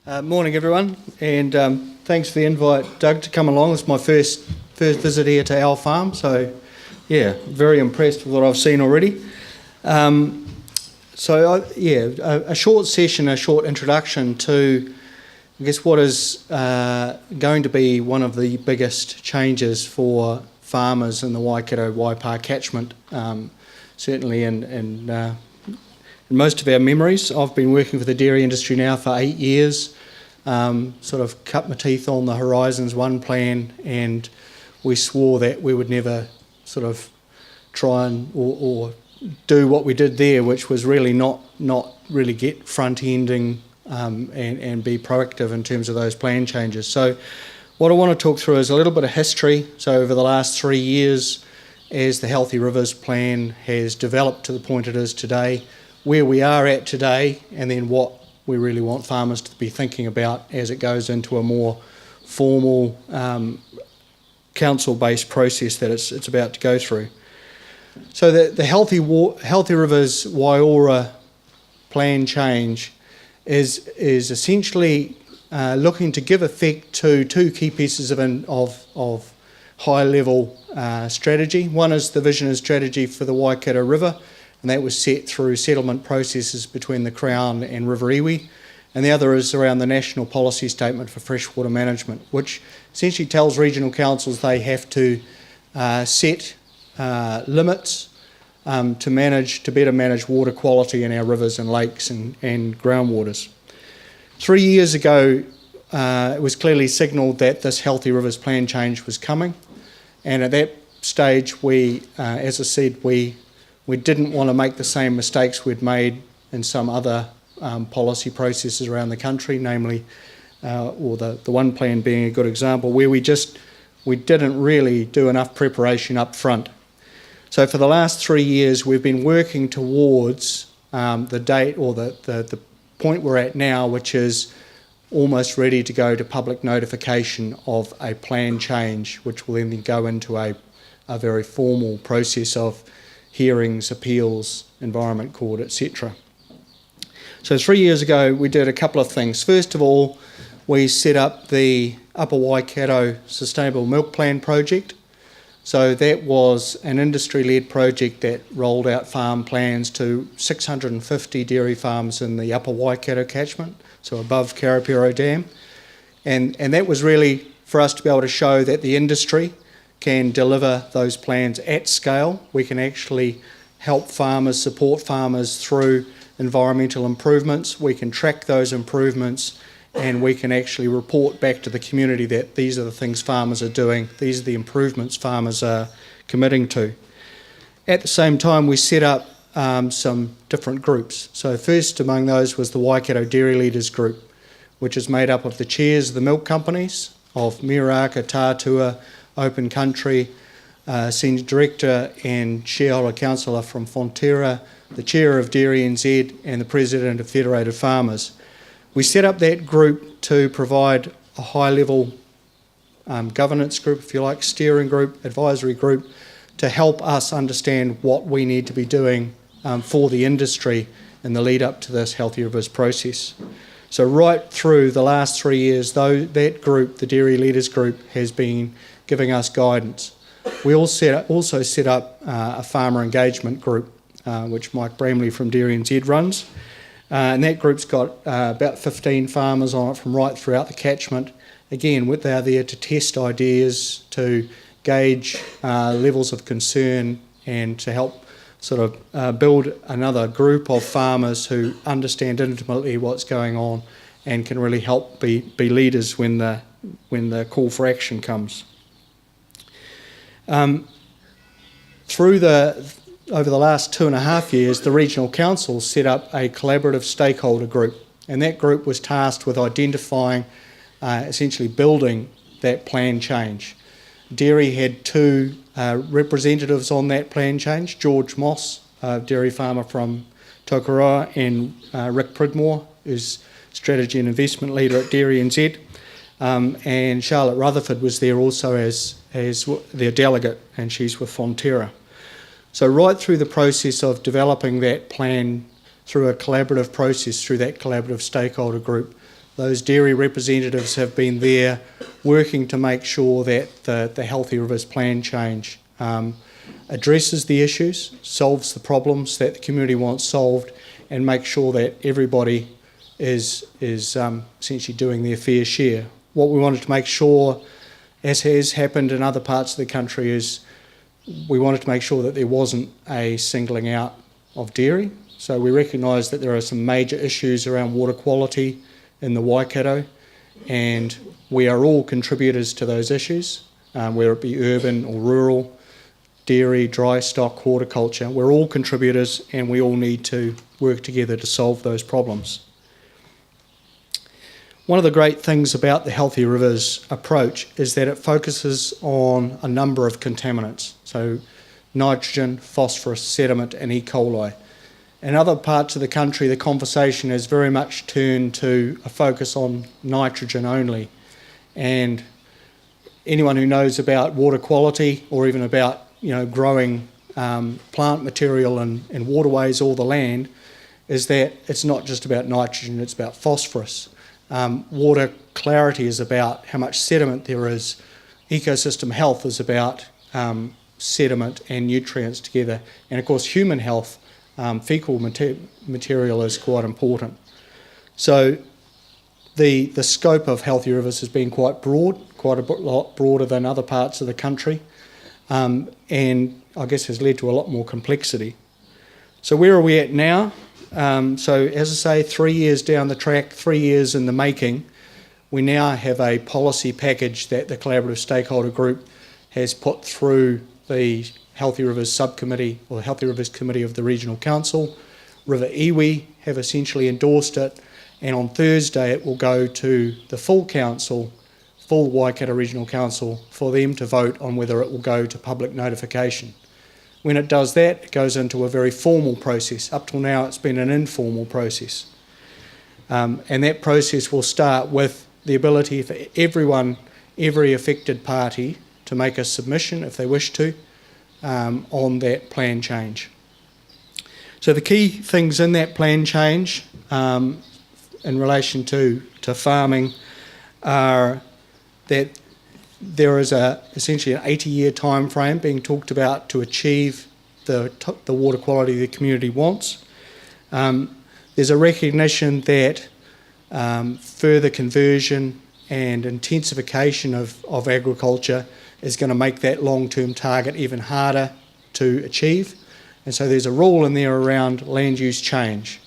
Morning, everyone, and thanks for the invite, Doug, to come along. It's my first visit here to our farm, so yeah, very impressed with what I've seen already. A short session, a short introduction to, I guess, what is going to be one of the biggest changes for farmers in the Waikato-Waipa catchment, certainly in most of our memories. I've been working for the dairy industry now for 8 years, sort of cut my teeth on the Horizons 1 plan, and we swore that we would never sort of try and or do what we did there, which was really not really get front-ending and be proactive in terms of those plan changes. So what I want to talk through is a little bit of history. So over the last 3 years, as the Healthy Rivers plan has developed to the point it is today, where we are at today, and then what we really want farmers to be thinking about as it goes into a more formal council-based process that it's about to go through. So the Healthy Rivers Waiora plan change is essentially looking to give effect to two key pieces of high-level strategy. One is the vision and strategy for the Waikato River, and that was set through settlement processes between the Crown and River Iwi. And the other is around the National Policy Statement for Freshwater Management, which essentially tells regional councils they have to set limits to better manage water quality in our rivers and lakes and groundwaters. 3 years ago, it was clearly signalled that this Healthy Rivers plan change was coming, and at that stage, as I said, we didn't want to make the same mistakes we'd made in some other policy processes around the country, namely, the one plan being a good example, where we didn't really do enough preparation up front. So for the last 3 years, we've been working towards the date or the point we're at now, which is almost ready to go to public notification of a plan change, which will then go into a very formal process of hearings, appeals, environment court, etc. So 3 years ago, we did a couple of things. First of all, we set up the Upper Waikato Sustainable Milk Plan project. So that was an industry-led project that rolled out farm plans to 650 dairy farms in the Upper Waikato catchment, so above Karapiro Dam. And that was really for us to be able to show that the industry can deliver those plans at scale. We can actually help farmers, support farmers through environmental improvements. We can track those improvements, and we can actually report back to the community that these are the things farmers are doing, these are the improvements farmers are committing to. At the same time, we set up some different groups. So first among those was the Waikato Dairy Leaders Group, which is made up of the chairs of the milk companies, of Miraka, Tātua, Open Country, Senior Director and Shareholder Councillor from Fonterra, the Chair of Dairy NZ and the President of Federated Farmers. We set up that group to provide a high-level governance group, if you like, steering group, advisory group, to help us understand what we need to be doing for the industry in the lead up to this Healthy Rivers process. So right through the last 3 years, though, that group, the Dairy Leaders Group, has been giving us guidance. We also set up a farmer engagement group, which Mike Bramley from Dairy NZ runs. And that group's got about 15 farmers on it from right throughout the catchment. Again, they are there to test ideas, to gauge levels of concern, and to help sort of build another group of farmers who understand intimately what's going on and can really help be leaders when the call for action comes. Over the last 2.5 years, the regional council set up a collaborative stakeholder group, and that group was tasked with identifying, essentially building that plan change. Dairy had two representatives on that plan change, George Moss, a dairy farmer from Tokoroa, and Rick Pridmore, who's strategy and investment leader at Dairy NZ, and Charlotte Rutherford was there also as their delegate, and she's with Fonterra. So right through the process of developing that plan through a collaborative process, through that collaborative stakeholder group, those dairy representatives have been there working to make sure that the Healthy Rivers plan change addresses the issues, solves the problems that the community wants solved, and makes sure that everybody is essentially doing their fair share. What we wanted to make sure, as has happened in other parts of the country, is we wanted to make sure that there wasn't a singling out of dairy. So we recognise that there are some major issues around water quality in the Waikato, and we are all contributors to those issues, whether it be urban or rural, dairy, dry stock, horticulture. We're all contributors and we all need to work together to solve those problems. One of the great things about the Healthy Rivers approach is that it focuses on a number of contaminants, so nitrogen, phosphorus, sediment and E. coli. In other parts of the country, the conversation has very much turned to a focus on nitrogen only, and anyone who knows about water quality or even about growing plant material in waterways or the land is that it's not just about nitrogen, it's about phosphorus. Water clarity is about how much sediment there is. Ecosystem health is about sediment and nutrients together, and of course human health, fecal material is quite important. So the scope of Healthy Rivers has been quite broad, quite a lot broader than other parts of the country, and I guess has led to a lot more complexity. So where are we at now? So as I say, 3 years down the track, 3 years in the making, we now have a policy package that the Collaborative Stakeholder Group has put through the Healthy Rivers Subcommittee, or the Healthy Rivers Committee of the Regional Council. River Iwi have essentially endorsed it, and on Thursday it will go to the full council, full Waikato Regional Council, for them to vote on whether it will go to public notification. When it does that, it goes into a very formal process. Up till now it's been an informal process. And that process will start with the ability for everyone, every affected party, to make a submission if they wish to, on that plan change. So the key things in that plan change in relation to farming are that there is essentially an 80-year time frame being talked about to achieve the water quality the community wants. There's a recognition that further conversion and intensification of agriculture is going to make that long-term target even harder to achieve. And so there's a rule in there around land use change.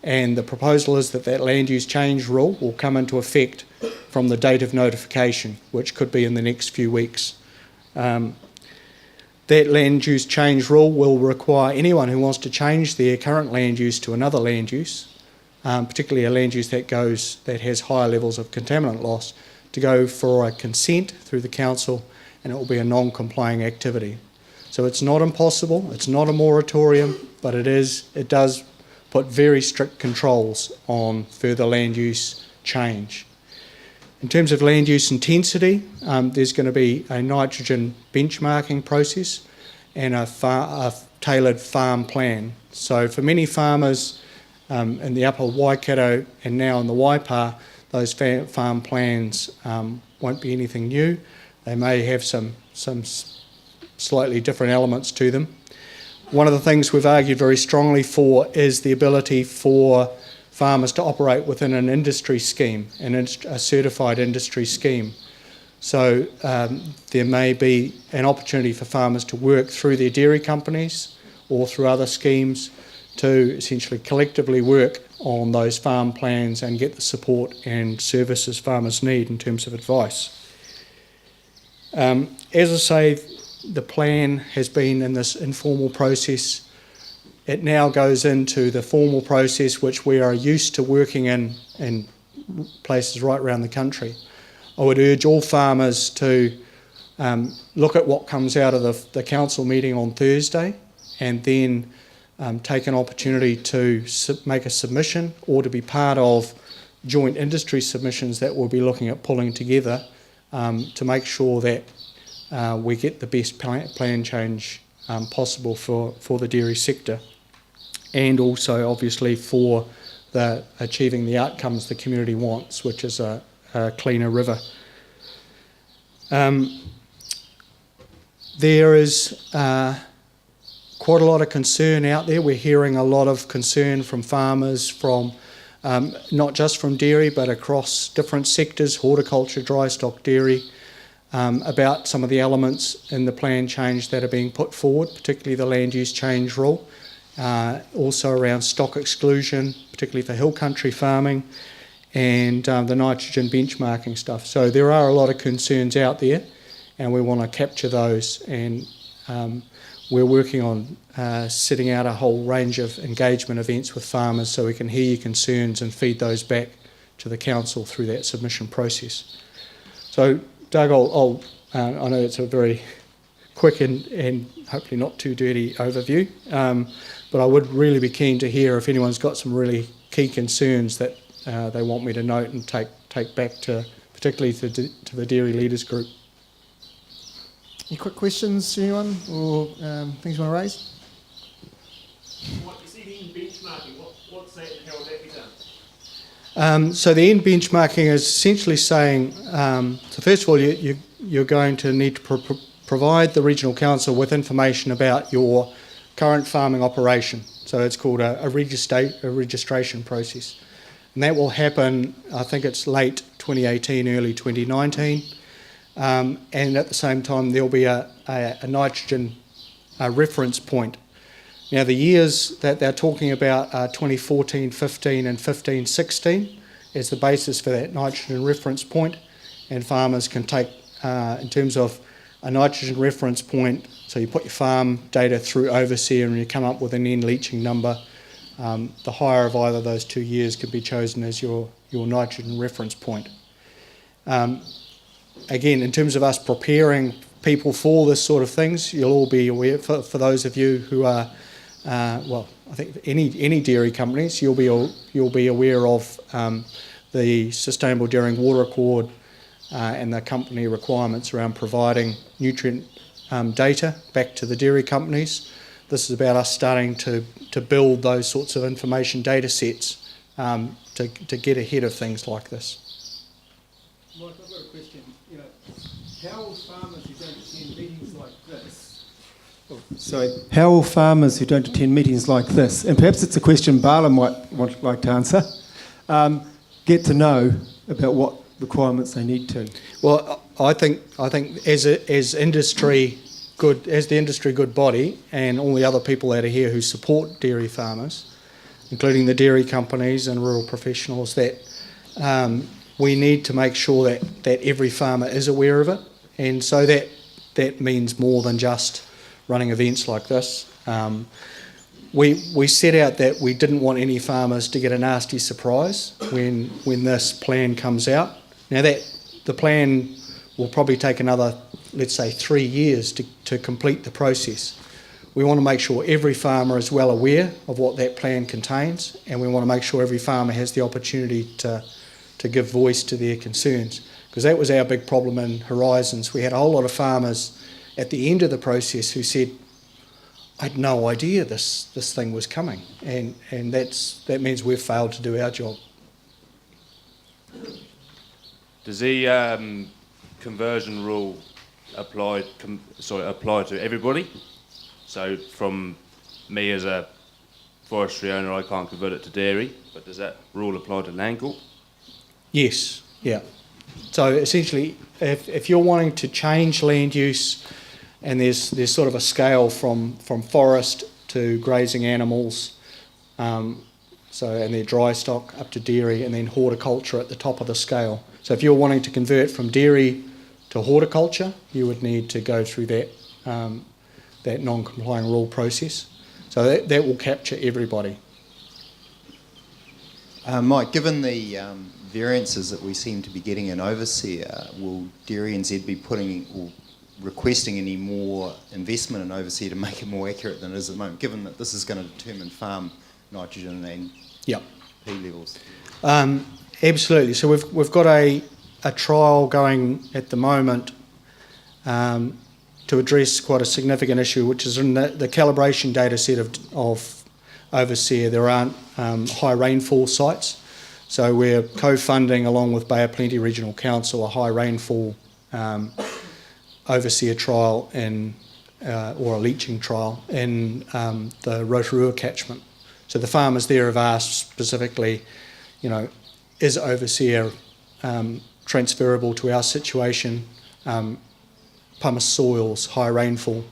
And the proposal is that land use change rule will come into effect from the date of notification, which could be in the next few weeks. That land use change rule will require anyone who wants to change their current land use to another land use, particularly a land use that has higher levels of contaminant loss, to go for a consent through the council, and it will be a non-complying activity. So it's not impossible, it's not a moratorium, but it does put very strict controls on further land use change. In terms of land use intensity, there's going to be a nitrogen benchmarking process and a tailored farm plan. So for many farmers in the upper Waikato and now in the Waipa, those farm plans won't be anything new. They may have some slightly different elements to them. One of the things we've argued very strongly for is the ability for farmers to operate within an industry scheme, a certified industry scheme. So there may be an opportunity for farmers to work through their dairy companies or through other schemes to essentially collectively work on those farm plans and get the support and services farmers need in terms of advice. As I say, the plan has been in this informal process. It now goes into the formal process which we are used to working in places right around the country. I would urge all farmers to look at what comes out of the council meeting on Thursday, and then take an opportunity to make a submission or to be part of joint industry submissions that we'll be looking at pulling together to make sure that we get the best plan change possible for the dairy sector, and also obviously for achieving the outcomes the community wants, which is a cleaner river. There is quite a lot of concern out there. We're hearing a lot of concern from farmers, from not just from dairy, but across different sectors, horticulture, dry stock, dairy, about some of the elements in the plan change that are being put forward, particularly the land use change rule, also around stock exclusion, particularly for hill country farming, and the nitrogen benchmarking stuff. So there are a lot of concerns out there, and we want to capture those, and we're working on setting out a whole range of engagement events with farmers so we can hear your concerns and feed those back to the council through that submission process. So Doug, I know it's a very quick and hopefully not too dirty overview, but I would really be keen to hear if anyone's got some really key concerns that they want me to note and take back to, particularly to the Dairy Leaders Group. Any quick questions, anyone, or things you want to raise? What you said in benchmarking, what's that and how will that be done? So the end benchmarking is essentially saying, so first of all, you're going to need to provide the regional council with information about your current farming operation. So it's called a registration process. And that will happen, I think it's late 2018, early 2019. And at the same time, there'll be a nitrogen reference point. Now, the years that they're talking about are 2014, 15 and 15, 16 as the basis for that nitrogen reference point. And farmers can take, in terms of a nitrogen reference point, so you put your farm data through Overseer and you come up with an end leaching number. The higher of either of those 2 years can be chosen as your nitrogen reference point. Again, in terms of us preparing people for this sort of things, you'll all be aware, for those of you who are, well, I think any dairy companies, you'll be aware of the Sustainable Dairying Water Accord and the company requirements around providing nutrient data back to the dairy companies. This is about us starting to build those sorts of information data sets to get ahead of things like this. Mike, I've got a question. How will farmers who don't attend meetings like this? How will farmers who don't attend meetings like this, and perhaps it's a question Bala might like to answer, get to know about what requirements they need to? Well, I think as industry good, as the industry good body, and all the other people that are here who support dairy farmers, including the dairy companies and rural professionals, that we need to make sure that every farmer is aware of it, and so that means more than just running events like this. We set out that we didn't want any farmers to get a nasty surprise when this plan comes out. Now the plan will probably take another, let's say, 3 years to complete the process. We want to make sure every farmer is well aware of what that plan contains, and we want to make sure every farmer has the opportunity to give voice to their concerns, because that was our big problem in Horizons. We had a whole lot of farmers at the end of the process who said, I had no idea this thing was coming, and that means we've failed to do our job. Does the conversion rule apply to everybody? So from me as a forestry owner, I can't convert it to dairy, but does that rule apply to land court? Yes, yeah. So essentially, if you're wanting to change land use, and there's sort of a scale from forest to grazing animals, and their dry stock up to dairy, and then horticulture at the top of the scale. So if you're wanting to convert from dairy to horticulture, you would need to go through that non-complying rule process. So that will capture everybody. Mike, given the variances that we seem to be getting in Overseer, will Dairy NZ be requesting any more investment in Overseer to make it more accurate than it is at the moment, given that this is going to determine farm nitrogen and P levels? Absolutely. So we've got a trial going at the moment to address quite a significant issue, which is in the calibration data set of overseer. There aren't high rainfall sites. So we're co-funding, along with Bay of Plenty Regional Council, a high rainfall overseer trial or a leaching trial in the Rotorua catchment. So the farmers there have asked specifically, is overseer transferable to our situation, pumice soils, high rainfall,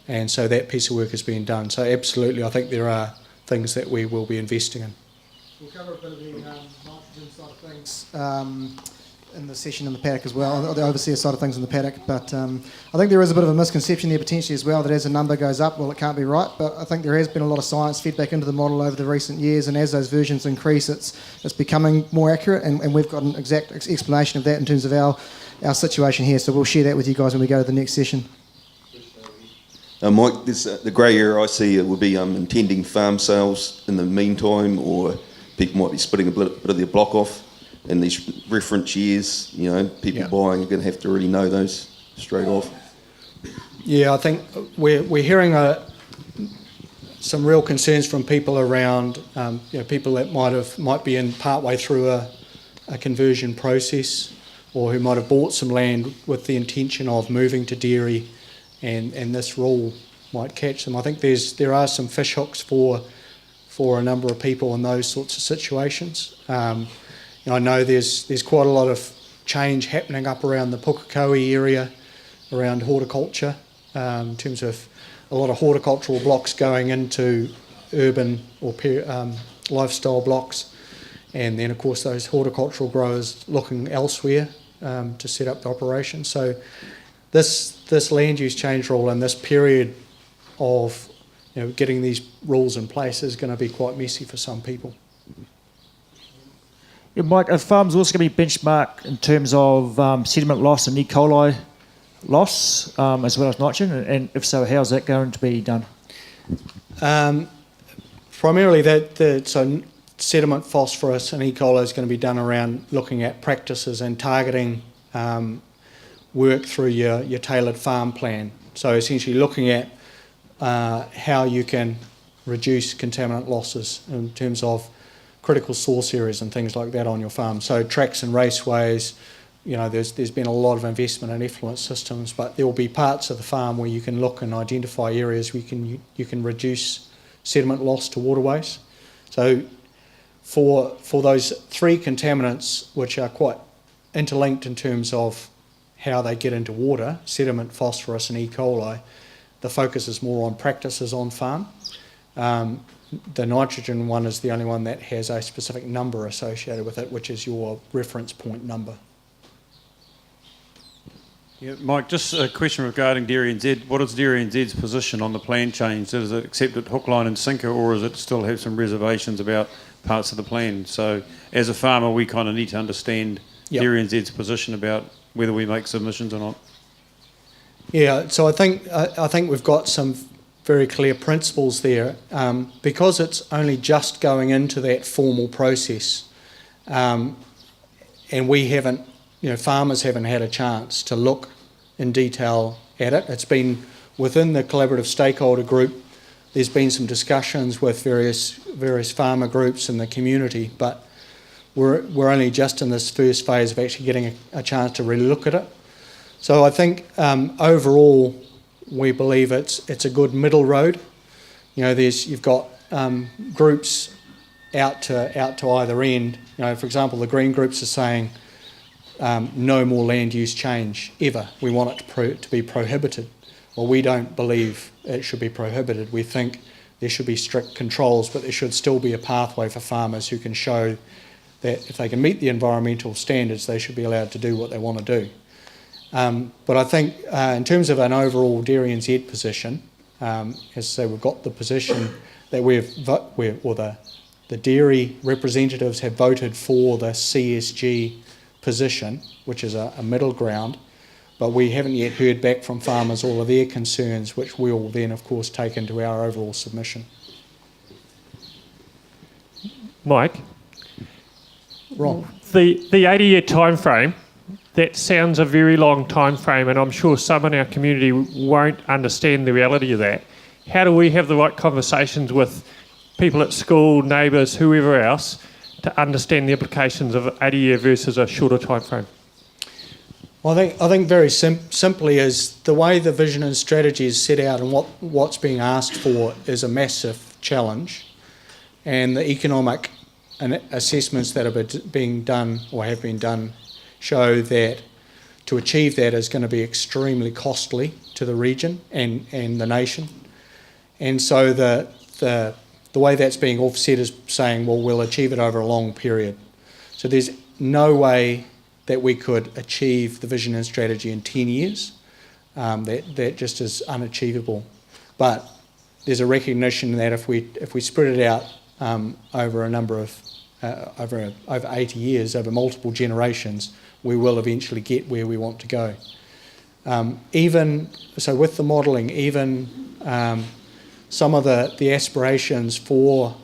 and so that piece of work is being done. So absolutely, I think there are things that we will be investing in. We'll cover a bit of the nitrogen side of things in the session in the paddock as well, the overseer side of things in the paddock. But I think there is a bit of a misconception there potentially as well, that as a number goes up, well, it can't be right. But I think there has been a lot of science fed back into the model over the recent years, and as those versions increase, it's becoming more accurate, and we've got an exact explanation of that in terms of our situation here. So we'll share that with you guys when we go to the next session. Mike, the grey area I see would be intending farm sales in the meantime, or people might be splitting a bit of their block off in these reference years. People buying are going to have to really know those straight off. Yeah, I think we're hearing some real concerns from people around people that might be in partway through a conversion process, or who might have bought some land with the intention of moving to dairy, and this rule might catch them. I think there are some fish hooks for a number of people in those sorts of situations. I know there's quite a lot of change happening up around the Pukekohe area, around horticulture, in terms of a lot of horticultural blocks going into urban or lifestyle blocks, and then of course those horticultural growers looking elsewhere to set up the operation. So this land use change rule and this period of getting these rules in place is going to be quite messy for some people. Yeah, Mike, are farms also going to be benchmarked in terms of sediment loss and E. coli loss, as well as nitrogen? And if so, how's that going to be done? Primarily, so sediment, phosphorus and E. coli is going to be done around looking at practices and targeting work through your tailored farm plan. So essentially looking at how you can reduce contaminant losses in terms of critical source areas and things like that on your farm. So tracks and raceways, there's been a lot of investment in effluent systems, but there will be parts of the farm where you can look and identify areas where you can reduce sediment loss to waterways. So for those three contaminants, which are quite interlinked in terms of how they get into water, sediment, phosphorus and E. coli, the focus is more on practices on farm. The nitrogen one is the only one that has a specific number associated with it, which is your reference point number. Yeah, Mike, just a question regarding Dairy NZ. What is Dairy NZ's position on the plan change? Does it accept it hook, line and sinker, or does it still have some reservations about parts of the plan? So as a farmer, we kind of need to understand Dairy NZ's position about whether we make submissions or not. Yeah, so I think we've got some very clear principles there, because it's only just going into that formal process, and we haven't, farmers haven't had a chance to look in detail at it. It's been within the collaborative stakeholder group. There's been some discussions with various farmer groups in the community, but we're only just in this first phase of actually getting a chance to really look at it. So I think overall, we believe it's a good middle road. You've got groups out to either end. For example, the green groups are saying no more land use change ever. We want it to be prohibited. Well, we don't believe it should be prohibited. We think there should be strict controls, but there should still be a pathway for farmers who can show that if they can meet the environmental standards, they should be allowed to do what they want to do. But I think in terms of an overall Dairy NZ position, as I say, we've got the position that the dairy representatives have voted for the CSG position, which is a middle ground, but we haven't yet heard back from farmers all of their concerns, which we'll then, of course, take into our overall submission. Mike? Ron? The 80-year time frame, that sounds a very long time frame, and I'm sure some in our community won't understand the reality of that. How do we have the right conversations with people at school, neighbours, whoever else, to understand the implications of an 80-year versus a shorter time frame? Well, I think very simply is the way the vision and strategy is set out and what's being asked for is a massive challenge, and the economic assessments that are being done or have been done show that to achieve that is going to be extremely costly to the region and the nation. And so the way that's being offset is saying, well, we'll achieve it over a long period. So there's no way that we could achieve the vision and strategy in 10 years. That just is unachievable. But there's a recognition that if we spread it out over a number of over 80 years, over multiple generations, we will eventually get where we want to go. Even so, with the modelling, even some of the aspirations for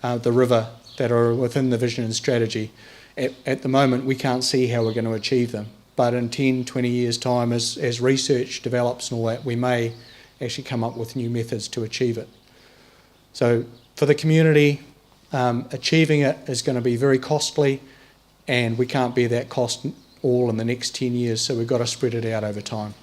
the river that are within the vision and strategy, at the moment we can't see how we're going to achieve them. But in 10, 20 years' time, as research develops and all that, we may actually come up with new methods to achieve it. So for the community, achieving it is going to be very costly, and we can't bear that cost all in the next 10 years, so we've got to spread it out over time.